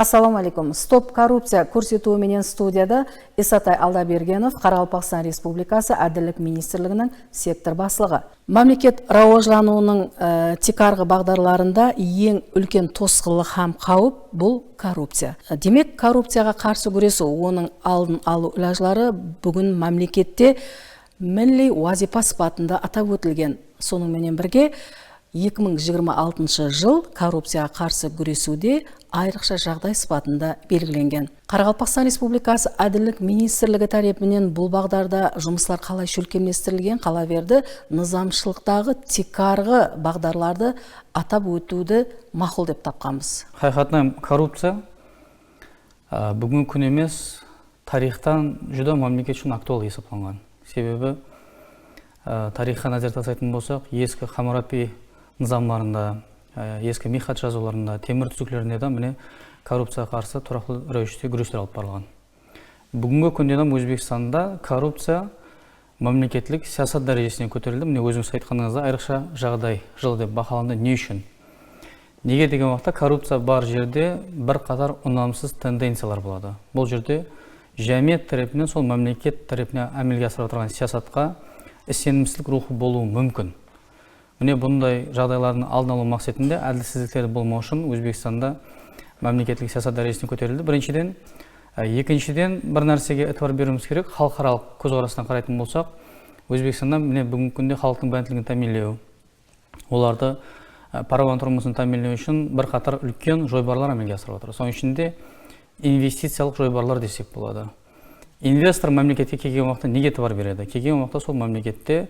Ассаламу алейкум. Стоп коррупция көрсетуі менен студияда Исатай Алдабергенов, Қарақалпақстан Республикасы Әділдік министрлігінің сектор басшылығы. Мемлекет рауажлануының тикарғы бағдарларында ең үлкен тосқынлық һәм қауіп бұл коррупция. Демек, коррупцияға қарсы күресу, оның алдын алу илажлары бүгін мемлекетте милли вазифа сипатында атап өтілген. Соның менен бірге 2026 жыл коррупцияға қарсы күресуде айрықша жағдай сипатында белгіленген. Қарақалпақстан Республикасы Әділдік министрлігі тарапынан бұл бағдарда жұмыслар қалай шөлкемлестірілген, қала берді, низамшылықтағы тикарғы бағдарларды атап өтуді мақұл деп тапқанбыз. Қайқатынан коррупция бүгін күн емес, тарихтан жүдә мемлекет үшін актуал есептелген. Себебі тарихқа назар тастайтын болсақ, ескі Хамурапи низамларында, ескі михат жазуларында, темір түзүклөрүндө да міне коррупцияға қарсы тұрақты рәвіште күрестер алып барылған. Бүгінгі күнде Өзбекстанда коррупция мемлекеттік саясат дәрежесіне көтерілді. Міне өзіңіз айтқаныңызда айрықша жағдай жыл деп бақыланды. Не үшін? Неге деген уақытта коррупция бар жерде бір қатар ұнамсыз тенденциялар болады. Бұл жерде жәмиет тарапынан, сол мемлекет тарапынан әмелге асырып отырған саясатқа сенімсіздік рухы болуы мүмкін. Міне бұндай жағдайлардың алдын алу мақсатында әділсіздіктер болмау үшін Өзбекстанда мемлекеттік саясат дәрежесіне көтерілді. Біріншіден, екіншіден бір нәрсеге э'тибар беруіміз керек. Халықаралық көзқарастан қарайтын болсақ, Өзбекстанда міне бүгінгі күнде халықтың бәйіттілігін тәминлеу, оларды паралан тұрмысын тәминлеу үшін бір қатар үлкен жойбарлар әмелге асырып отыр. Соның ішінде инвестициялық жойбарлар десек болады. Инвестор мемлекетке келген уақытта неге э'тибар береді? Келген уақытта сол мемлекетте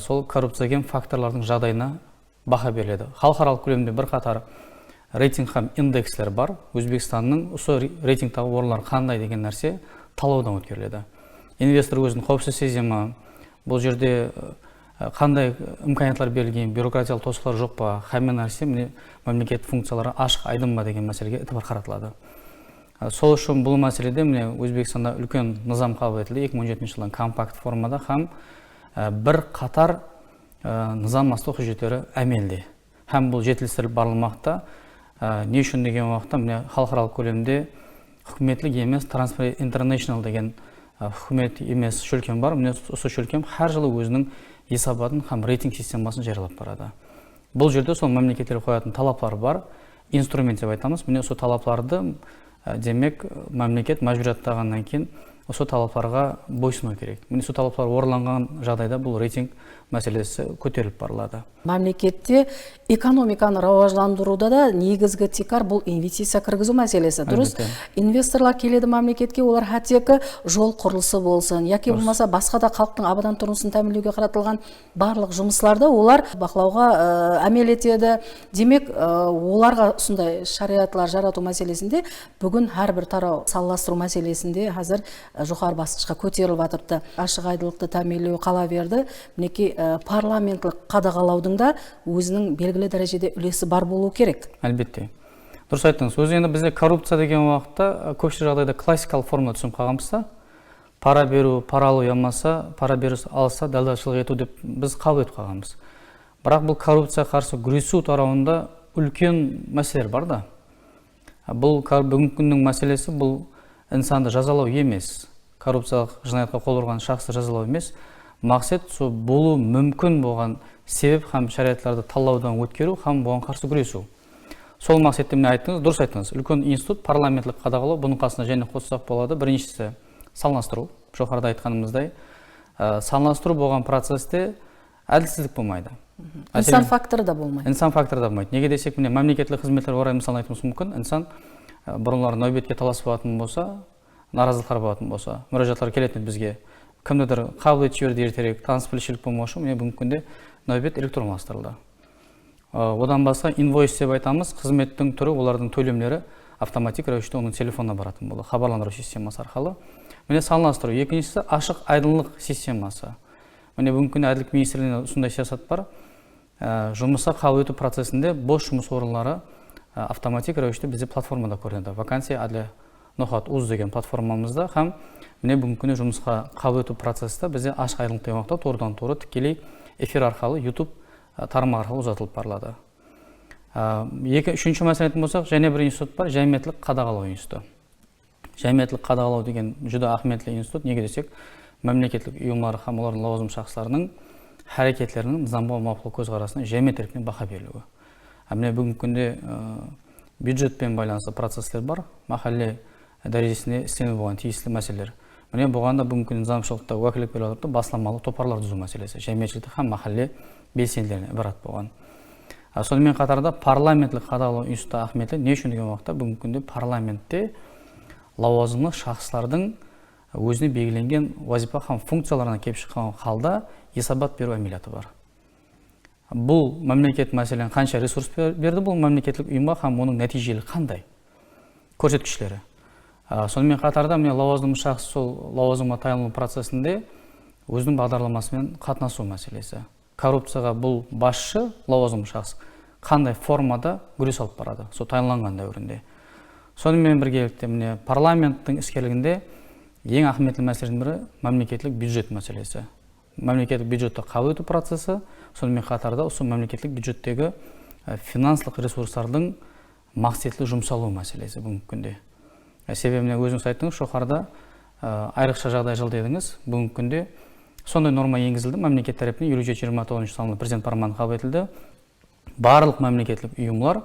сол коррупцияген факторлардың жағдайына баха беріледі. Халықаралық көлемде бір қатар рейтинг һәм индекслер бар. Өзбекстанның осы рейтингтағы орындар қандай деген нәрсе талаудан өткеріледі. Инвестор өзін қауіпсіз сезе ме? Бұл жерде қандай имканиятлар берілген, бюрократиялық тосқындар жоқ па? Һәмме нәрсе мемлекет функциялары ашық, айдын ба деген мәселеге э'тибар қаратылады. Сол үшін бұл мәселеде Өзбекстанда үлкен низам қабыл етілді 2017 жылдан компакт формада һәм бір қатар низам астық хұжеттері әмелде. Һәм бұл жетілістіріліп барылмақта, не үшін деген уақытта халықаралық көлемде үкіметтік емес Transparency International деген үкімет емес шөлкем бар. Осы шөлкем әр жылы өзінің есабатын һәм рейтинг системасын жариялап барады. Бұл жерде сол мемлекеттер қоятын талаплар бар, инструмент деп айтамыз. Осы талапларды демек мемлекет мәжбүраттағаннан кейін осы талаптарға бойсыну керек. Осы талаптар орындалған жағдайда бұл рейтинг мәселесі көтеріліп барылады. Мемлекетте экономиканы рауажландыруда да негізгі тикар бұл инвестиция кіргізу мәселесі. Дұрыс, инвесторлар келеді мемлекетке, олар хәттекі жол құрылысы болсын, яки болмаса басқа да халықтың абадан тұрмысын тәмінлеуге қаратылған барлық жұмысларды олар бақылауға әмел етеді. Демек, оларға сондай шариғатлар жарату мәселесінде бүгін әрбір тарау салластыру мәселесінде қазір жоғары басқышқа көтеріліп жатырды. Ашық айдылықты тәминлеу қала берді. Мінекей парламентлік қадағалаудың да өзінің белгілі дәрежеде үлесі бар болуы керек. Әлбетте. Дұрыс айттыңыз. Өзі енді бізде коррупция деген уақытта көпшілік жағдайда классикалық форма түсініп қалғанбыз. Пара беру, пара алу ямаса, пара беру алса дәлдалшылық ету деп біз қабыл етіп қалғанбыз. Бірақ бұл коррупция қарсы күресу тарауында үлкен мәселелер бар да. Бұл бүгінгі күннің мәселесі бұл инсанды жазалау емес. Коррупциялық жинайтқа қол ұрған шақсы жазалау емес. Мақсат сол болу мүмкін болған себеп һәм шариғатларды талдаудан өткеру һәм бұған қарсы күресу. Сол мақсатты міне айттыңыз, дұрыс айттыңыз. Үлкен институт парламентлік қадағалау, бұның қасына және қоссақ болады. Біріншісі салынастыру. Жоғарыда айтқанымыздай, салынастыру болған процесте әділсіздік болмайды. Инсан факторы да болмайды. Инсан факторы да болмайды. Неге десек, міне мемлекеттік қызметтер орай мысалын айтуымыз мүмкін. Инсан бұрынлар нәубетке таласып болатын болса, наразылықтар болатын болса, müracaatlar келетін бізге кімдедір қабыл етіп жіберді ертерек, таныс білушілік болмау үшін бүгінгі күнде нәубет электронластырылды. Одан басқа инвойс деп айтамыз, қызметтің түрі, олардың төлемдері автоматик рәвіште оның телефонына баратын болды, хабарландыру системасы арқылы. Міне салынастыру. Екіншісі ашық айдынлық системасы. Міне бүгінгі күнде Әділдік министрлігінде сондай саясат бар. Жұмысқа қабыл ету процесінде бос жұмыс орынлары автоматик рәвіште бізде платформада көрінеді. Вакансия Әділі Нохат Уз деген платформамызда һәм міне бүгінгі күні жұмысқа қабыл ету процесті бізде ашық айдынлық деген уақытта тордан торы тікелей эфир арқылы YouTube тармағы арқылы ұзатылып барылады. Үшінші мәселе айтатын болсақ, және бір институт бар, жәмиятілік қадағалау институты. Жәмиятілік қадағалау деген жүдә ахметлі институт. Неге десек, мемлекеттік ұйымдар һәм олардың лауазым шахстарының әрекеттерінің заңға мақұл көзқарасына жәмият ретінде баға берілуі. Міне бүгінгі күнде бюджетпен байланысты процестер бар, махалле дәрежесінде істелініп болған тиісті мәселелер. Міне бұған да бүгінгі күнде заңшылықта уәкілдік беріп отырып, басламалы топарлар түзу мәселесі, жәмиятшілдік һәм махалле белсенділеріне ібарат болған. Сонымен қатарда парламентлік қадағалау институты ахметі не үшін деген уақытта бүгінгі күнде парламентте лауазымды шахстардың өзіне белгіленген вазипа һәм функцияларына келіп шыққан халда есабат беру әмелияты бар. Бұл мемлекет мәселен қанша ресурс берді, бұл мемлекеттік ұйымға һәм оның нәтижелі қандай көрсеткіштері. Сонымен қатарда міне лауазымды шахс сол лауазымға тағайындалу процесінде өзінің бағдарламасымен қатынасу мәселесі. Коррупцияға бұл басшы лауазымды шахс қандай формада күрес алып барады, сол тағайындалған дәуірінде. Сонымен біргелікте міне парламенттің іскерлігінде ең ахметлі мәселенің бірі мемлекеттік бюджет мәселесі. Мемлекеттік бюджетті қабыл ету процесі, сонымен қатарда осы мемлекеттік бюджеттегі финансылық ресурстардың мақсатлы жұмсалу мәселесі бүгінгі күнде. Себебіне өзіңіз айттыңыз, жоғарыда айрықша жағдай жыл дедіңіз. Бүгінгі күнде сондай норма енгізілді. Мемлекет тарапынан 27-29 санлы президент фарманы қабыл етілді. Барлық мемлекеттік ұйымлар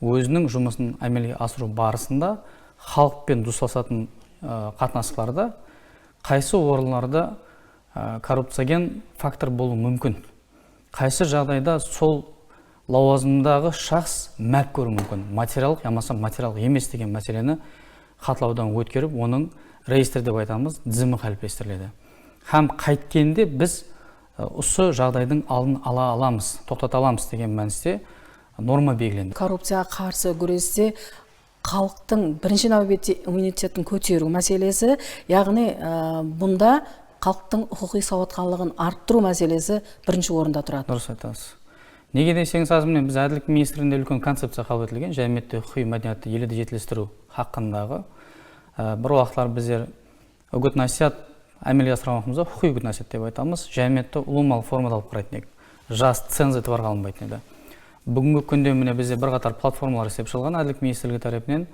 өзінің жұмысын әмелге асыру барысында халықпен достасатын қатынастарда қайсы орындарда коррупцияген фактор болуы мүмкін. Қайсы жағдайда сол лауазымдағы шахс мәп көру мүмкін. Материалдық, ямаса материалдық емес деген мәселені қатлаудан өткеріп, оның реестр деп айтамыз, тізімі қалыптастырылады. Һәм қайткенде біз осы жағдайдың алдын ала аламыз, тоқтата аламыз деген мәністе норма белгіленді. Коррупцияға қарсы күресте халықтың бірінші нәубетте иммунитетін көтеру мәселесі, яғни бұнда халықтың құқықтық сауаттылығын арттыру мәселесі бірінші орында тұрады. Дұрыс айтасыз. Неге десеңіз, азымен біз әділдік министрінде үлкен концепция қабыл етілген, жәмиятте құқық мәдениетті елді жетілдіру хақындағы. Бір уақытлар біздер үгіт насихат әмелге асырамақымызда құқық үгіт насихат деп айтамыз. Жәмиятті ұлымалы формада алып қарайтын едік. Жас ценз етіп алынбайтын еді. Бүгінгі күнде міне бізде бірқатар платформалар істеп шығарылған әділдік министрлігі тарапынан.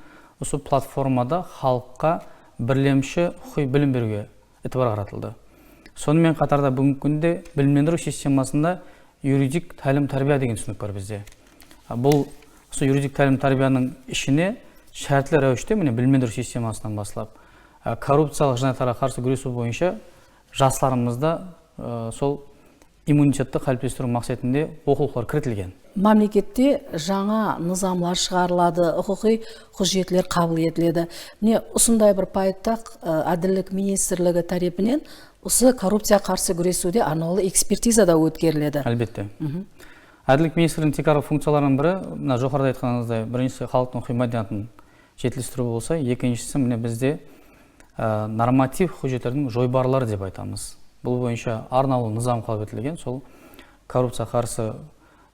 Осы платформада халыққа бірлемші құқық білім беруге ітібар қаратылды. Сонымен қатарда бүгінгі күнде білімдендіру системасында юридик тәлім тәрбия деген түсінік бар бізде. Бұл юридик тәлім тәрбияның ішіне шәртлі рәвіште міне білімдендіру системасынан басталып, коррупциялық жинақтарға қарсы күресу бойынша жастарымызда сол иммунитетті қалыптастыру мақсатында оқулықтар кірітілген. Мемлекетте жаңа низамлар шығарылады, құқықи құжаттар қабыл етіледі. Міне осындай бір пайытта әділдік министрлігі тарапынан осы коррупция қарсы күресуде арнаулы экспертиза да өткеріледі. Әлбетте. Әділдік министрлігінің текару функцияларының бірі, мына жоғарыда айтқаныңыздай, біріншісі халықтың құқық мәдениетін жетілдіру болса, екіншісі міне бізде норматив құжаттардың жойбарлары деп айтамыз. Бұл бойынша арнаулы низам қабыл етілген, сол коррупция қарсы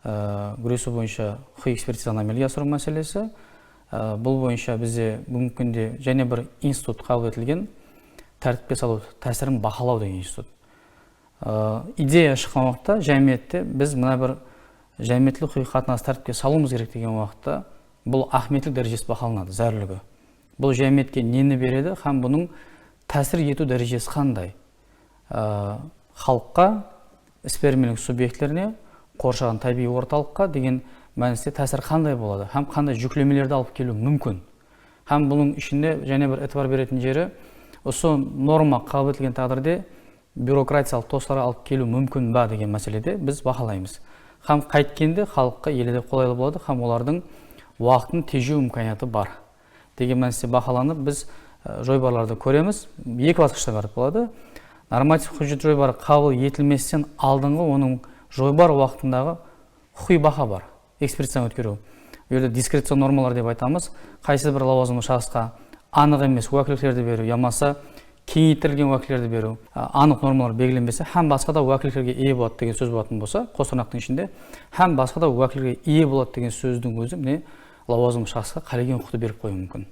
күресу бойынша құқық экспертизаны әмелге асыру мәселесі. Бұл бойынша бізде бүгінгі күнде және бір институт қабыл етілген, тәртіпке салу тәсірін бақылау деген институт. Идея шыққан уақытта жәмиятте біз мына бір жәмиеттілік құқық қатынас тәртіпке салуымыз керек деген уақытта бұл ахметтілік дәрежесі бақыланады, зәрлігі. Бұл жәмиетке нені береді, һәм бұның тәсір ету дәрежесі қандай? Халыққа, іс-бермелік субъектілеріне, қоршаған табиғи орталыққа деген мәністе тәсір қандай болады, һәм қандай жүктемелерді алып келу мүмкін. Һәм бұның ішінде және бір ітібар беретін жері, осы норма қабыл етілген тағдырде бюрократиялық тостарға алып келу мүмкін ба деген мәселеде біз бақылаймыз. Һәм қайткенде халыққа елде қолайлы болады, һәм олардың уақытын тежеу мүмкіндігі бар деген мәністе бақыланып, біз жойбарларды көреміз. Екі басқышта барып болады. Норматив құжат жойбары қабыл етілместен алдыңғы оның жойбар уақытындағы құқи бақа бар, экспертизаны өткеру. Елде дискрецион нормалар деп айтамыз. Қайсы бір лауазымды шахсқа анық емес уәкілдіктерді беру, ямаса кеңейтілген уәкілдерді беру, анық нормалар белгіленбесе, һәм басқа да уәкілдерге ие болады деген сөз болатын болса, қосырнақтың ішінде, һәм басқа да уәкілдерге ие болады деген сөздің өзі міне лауазымды шахсқа қалеген құқықты беріп қою мүмкін.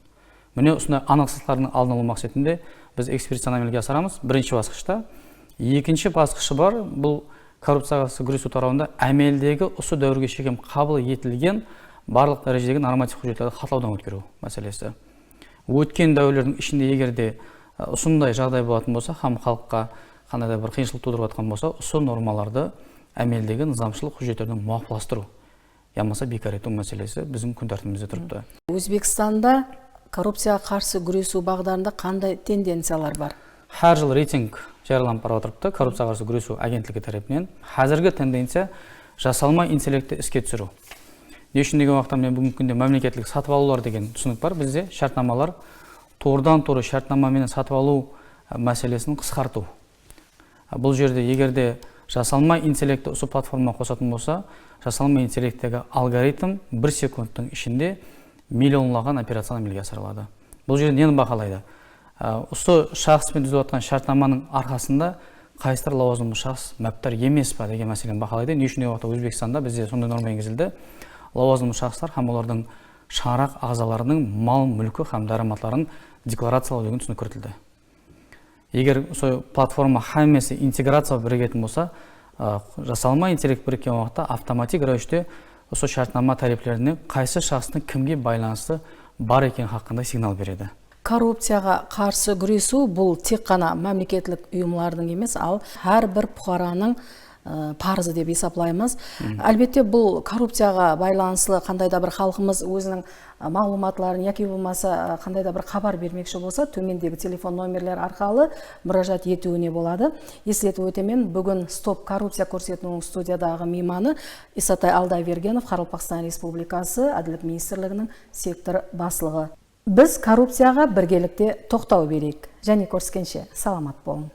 Міне осындай анықсыздықтардың алдын алу мақсатында біз экспертизаны әмелге асырамыз. Бірінші басқышта. Екінші басқышы бар, бұл коррупцияға қарсы күресу тарауында әмелдегі осы дәуірге шейін қабыл етілген барлық дәрежедегі норматив құжаттарды хаттаудан өткеру мәселесі. Өткен дәуірлердің ішінде егерде осындай жағдай болатын болса, халыққа қандай да бір қиыншылық тудырып жатқан болса, осы нормаларды әмелдегі нызамшылық құжаттардан мұқияттастыру, ямаса бекар ету мәселесі біздің күн тәртібімізде тұрыпты. Өзбекстанда коррупцияға қарсы күресу бағдарында қандай тенденциялар бар? Әр жыл рейтинг жарияланып бара отырыпты коррупцияға қарсы күресу агентлігі тарапынан. Қазіргі тенденция жасалма интеллектті іске түсіру. Не үшін деген уақытта мен бүгінгі күнде мемлекеттік сатып алулар деген түсінік бар. Бізде шартнамалар тордан-торы шартнамамен сатып алу мәселесін қысқарту. Бұл жерде егерде жасалма интеллектті осы платформа қосатын болса, жасалма интеллекттегі алгоритм 1 секундтың ішінде миллионлаған операцияны әмелге асырылады. Бұл жерде нені бақылайды? Осы шахспен түзіп жатқан шартнаманың арқасында қайсылар лауазымды шахс мәптар емес па деген мәселені бақылайды. Не үшін уақытта Өзбекстанда бізде сондай норма енгізілді. Лауазымды шахстар һәм олардың шарақ ағзаларының мал, мүлкі һәм дараматларын декларациялау деген түсінік кіртілді. Егер сол платформа һәммесі интеграция бірігетін болса, жасалма интеллект біріккен уақытта автоматик рәвіште осы шартнама тарифлеріне қайсы шахстың кімге байланысты бар екен хақында сигнал береді. Коррупцияға қарсы күресу бұл тек қана мемлекеттік ұйымлардың емес, ал әрбір бұқараның парызы деп есептейміз. Әлбетте бұл коррупцияға байланысты қандай да бір халқымыз өзінің мағлұматларын яки болмаса қандай да бір хабар бермекші болса, төмендегі телефон номерлер арқылы мұражат етуіне болады. Естілетіп өтемен, бүгін Стоп коррупция көрсетуінің студиядағы мейманы Исатай Алдабергенов, Қарақалпақстан Республикасы Әділет министрлігінің сектор басшылығы. Біз коррупцияға біргелікте тоқтау берейік. Және көріскенше саламат болың.